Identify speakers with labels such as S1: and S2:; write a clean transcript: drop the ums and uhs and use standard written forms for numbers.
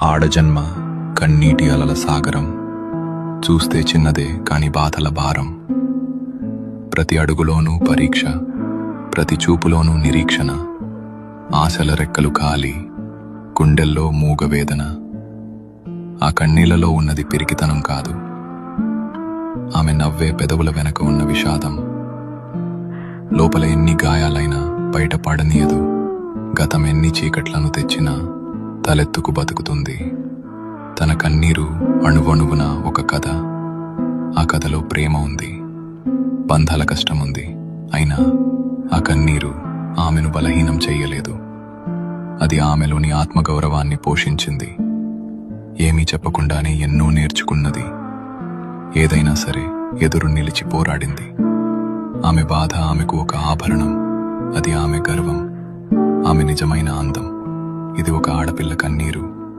S1: ఆడజన్మ కన్నీటి అలల సాగరం, చూస్తే చిన్నదే కాని బాధల భారం. ప్రతి అడుగులోనూ పరీక్ష, ప్రతి చూపులోనూ నిరీక్షణ. ఆశల రెక్కలు ఖాళీ, గుండెల్లో మూగవేదన. ఆ కన్నీళ్లలో ఉన్నది పిరికితనం కాదు, ఆమె నవ్వే పెదవుల వెనక ఉన్న విషాదం. లోపల ఎన్ని గాయాలైనా బయటపడనీయదు, గతం ఎన్ని చీకట్లను తెచ్చినా తలెత్తుకు బతుకుతుంది. తన కన్నీరు అణువణువున ఒక కథ. ఆ కథలో ప్రేమ ఉంది, బంధాల కష్టముంది. అయినా ఆ కన్నీరు ఆమెను బలహీనం చెయ్యలేదు. అది ఆమెలోని ఆత్మగౌరవాన్ని పోషించింది. ఏమీ చెప్పకుండానే ఎన్నో నేర్చుకున్నది. ఏదైనా సరే ఎదురు నిలిచి పోరాడింది. ఆమె బాధ ఆమెకు ఒక ఆభరణం, అది ఆమె గర్వం, ఆమె నిజమైన అందం. ఇది ఒక ఆడపిల్ల కన్నీరు.